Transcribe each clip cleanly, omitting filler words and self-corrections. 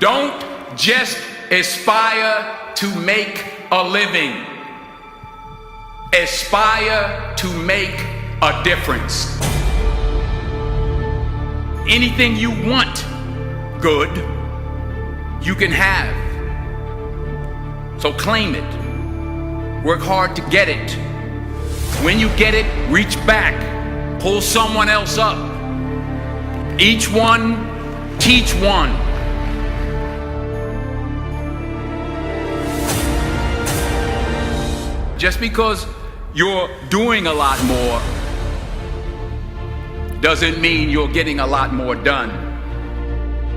Don't just aspire to make a living. Aspire to make a difference. Anything you want good, you can have. So claim it. Work hard to get it. When you get it, reach back. Pull someone else up. Each one, teach one. Just because you're doing a lot more doesn't mean you're getting a lot more done.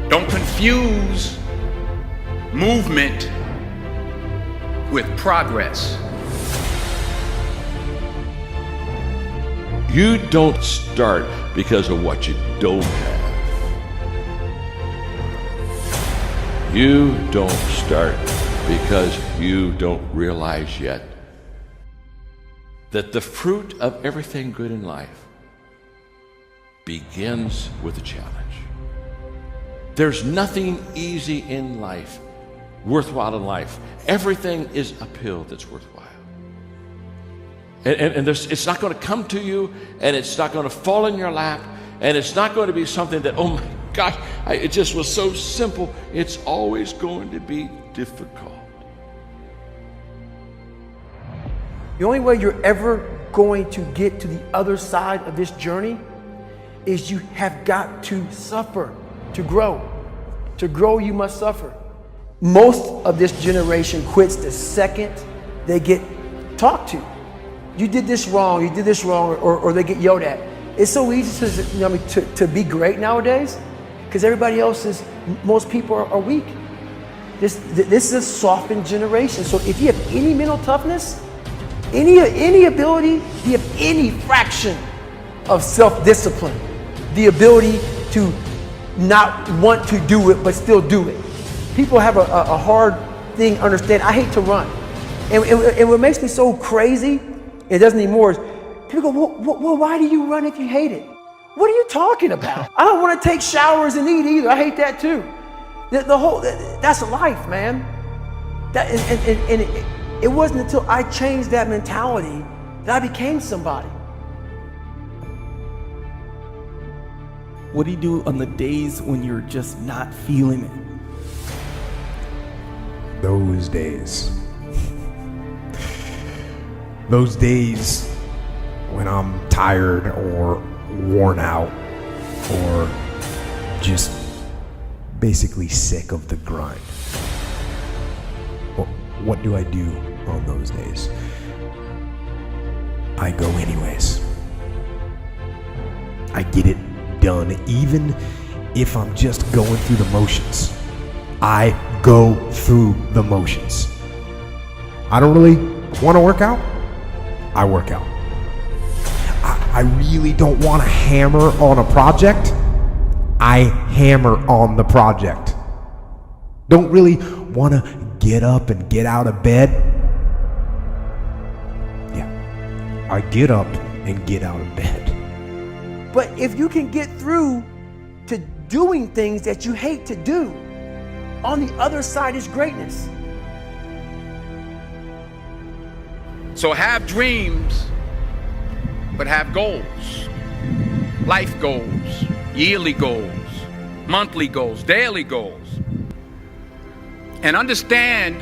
Don't confuse movement with progress. You don't start because of what you don't have. You don't start because you don't realize yet that the fruit of everything good in life begins with a challenge. There's nothing easy in life, worthwhile in life. Everything is uphill that's worthwhile. And it's not going to come to you, and it's not going to fall in your lap, and it's not going to be something that, oh my gosh, it just was so simple. It's always going to be difficult. The only way you're ever going to get to the other side of this journey is you have got to suffer to grow. To grow, you must suffer. Most of this generation quits the second they get talked to. You did this wrong, or they get yelled at. It's so easy to be great nowadays because everybody else is, most people are weak. This is a softened generation. So if you have any mental toughness, any ability, if you have any fraction of self-discipline, the ability to not want to do it but still do it. People have a hard thing understand. I hate to run. And what makes me so crazy, it doesn't anymore, is people go, well, why do you run if you hate it? What are you talking about? I don't want to take showers and eat either. I hate that too. That's life, man. It wasn't until I changed that mentality that I became somebody. What do you do on the days when you're just not feeling it? Those days. Those days when I'm tired or worn out or just basically sick of the grind. What do I do on those days? I go anyways. I get it done, even if I'm just going through the motions. I go through the motions. I don't really want to work out. I work out. I really don't want to hammer on a project. I hammer on the project. Don't really want to get up and get out of bed. Yeah, I get up and get out of bed. But if you can get through to doing things that you hate to do, on the other side is greatness. So have dreams, but have goals. Life goals, yearly goals, monthly goals, daily goals. And understand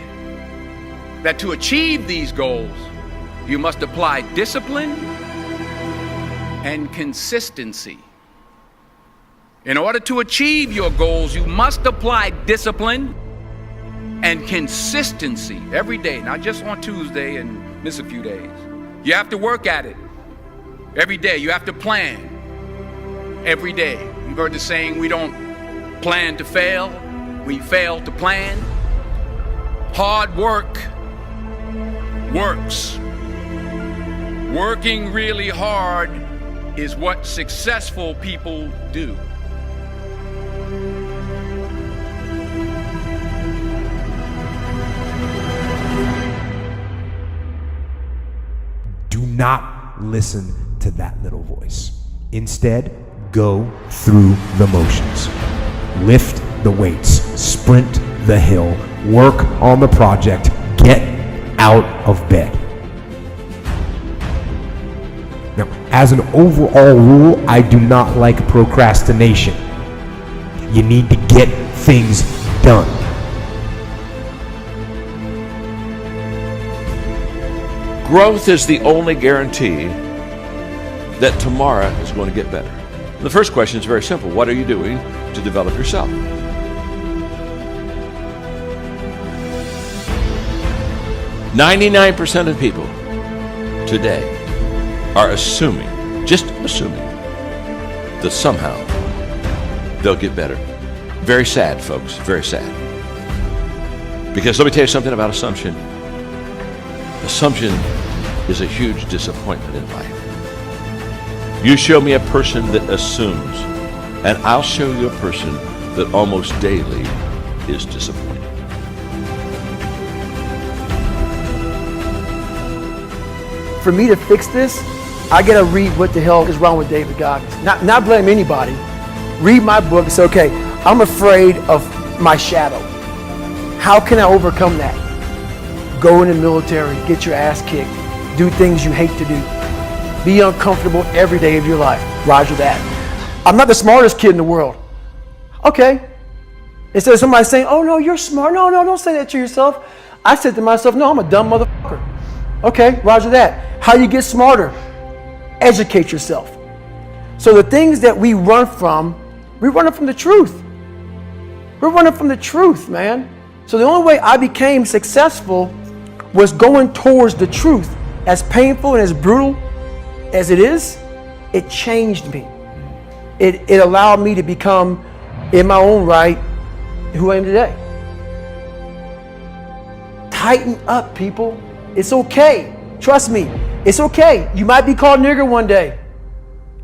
that to achieve these goals, you must apply discipline and consistency. In order to achieve your goals, you must apply discipline and consistency every day, not just on Tuesday and miss a few days. You have to work at it every day. You have to plan every day. You've heard the saying, we don't plan to fail, we fail to plan. Hard work works. Working really hard is what successful people do. Do not listen to that little voice. Instead, go through the motions. Lift the weights. sprint the hill, work on the project, get out of bed. Now, as an overall rule, I do not like procrastination. You need to get things done. Growth is the only guarantee that tomorrow is going to get better. The first question is very simple. What are you doing to develop yourself? "99% of people today are assuming, just assuming, that somehow they'll get better." Very sad, folks, very sad. Because let me tell you something about assumption. Assumption is a huge disappointment in life. You show me a person that assumes, and I'll show you a person that almost daily is disappointed. For me to fix this, I gotta read what the hell is wrong with David Goggins. Not blame anybody. Read my book and say, okay, I'm afraid of my shadow. How can I overcome that? Go in the military, get your ass kicked, do things you hate to do. Be uncomfortable every day of your life. Roger that. I'm not the smartest kid in the world. Okay. Instead of somebody saying, oh no, you're smart. No, don't say that to yourself. I said to myself, no, I'm a dumb motherfucker. Okay, roger that. How you get smarter? Educate yourself. So the things that we run from the truth. We're running from the truth, man. So the only way I became successful was going towards the truth. As painful and as brutal as it is, it changed me. It allowed me to become, in my own right, who I am today. Tighten up, people. It's okay. Trust me. It's okay. You might be called nigger one day.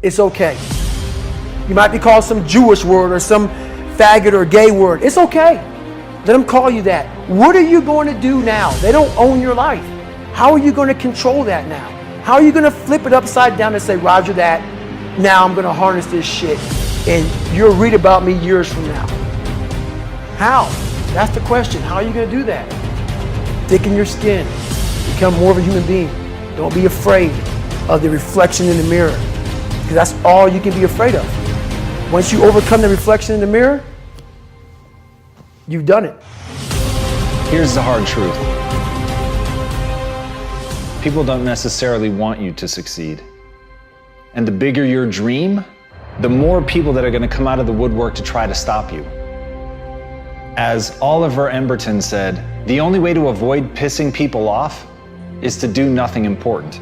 It's okay. You might be called some Jewish word or some faggot or gay word. It's okay. Let them call you that. What are you going to do now? They don't own your life. How are you going to control that now? How are you going to flip it upside down and say, roger that, now I'm going to harness this shit and you'll read about me years from now? How? That's the question. How are you going to do that? Thicken your skin. Become more of a human being. Don't be afraid of the reflection in the mirror, because that's all you can be afraid of. Once you overcome the reflection in the mirror, you've done it. Here's the hard truth. People don't necessarily want you to succeed. And the bigger your dream, the more people that are going to come out of the woodwork to try to stop you. As Oliver Emberton said, the only way to avoid pissing people off is to do nothing important.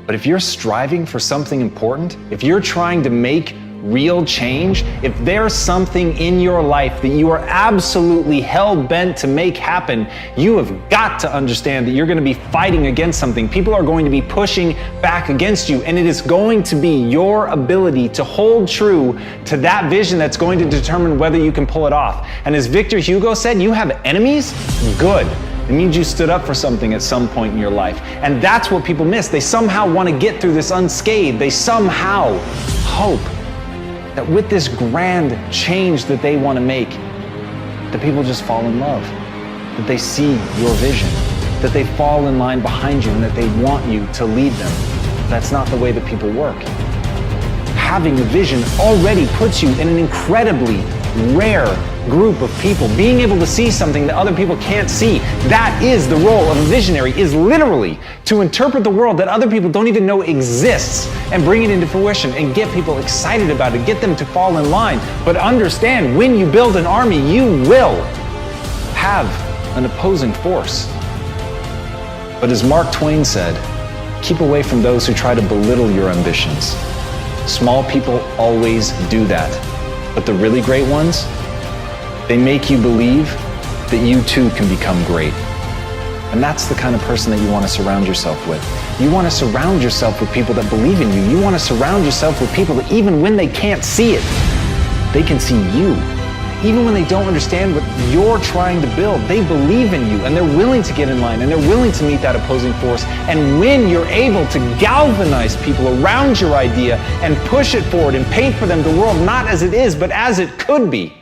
But if you're striving for something important, if you're trying to make real change, if there's something in your life that you are absolutely hell-bent to make happen, you have got to understand that you're going to be fighting against something. People are going to be pushing back against you, and it is going to be your ability to hold true to that vision that's going to determine whether you can pull it off. And as Victor Hugo said, you have enemies? Good. It means you stood up for something at some point in your life. And that's what people miss. They somehow want to get through this unscathed. They somehow hope that with this grand change that they want to make, that people just fall in love, that they see your vision, that they fall in line behind you, and that they want you to lead them. That's not the way that people work. Having a vision already puts you in an incredibly rare group of people. Being able to see something that other people can't see, that is the role of a visionary, is literally to interpret the world that other people don't even know exists and bring it into fruition and get people excited about it, get them to fall in line. But understand, when you build an army, you will have an opposing force. But as Mark Twain said, keep away from those who try to belittle your ambitions. Small people always do that. But the really great ones, they make you believe that you too can become great. And that's the kind of person that you want to surround yourself with. You want to surround yourself with people that believe in you. You want to surround yourself with people that even when they can't see it, they can see you. Even when they don't understand what you're trying to build, they believe in you and they're willing to get in line and they're willing to meet that opposing force. And when you're able to galvanize people around your idea and push it forward and paint for them the world not as it is, but as it could be,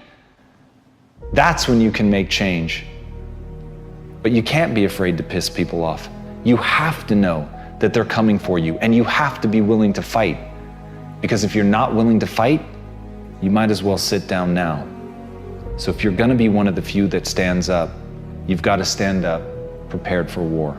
That's when you can make change. But you can't be afraid to piss people off. You have to know that they're coming for you, and you have to be willing to fight. Because if you're not willing to fight, you might as well sit down now. So if you're gonna be one of the few that stands up, you've got to stand up prepared for war.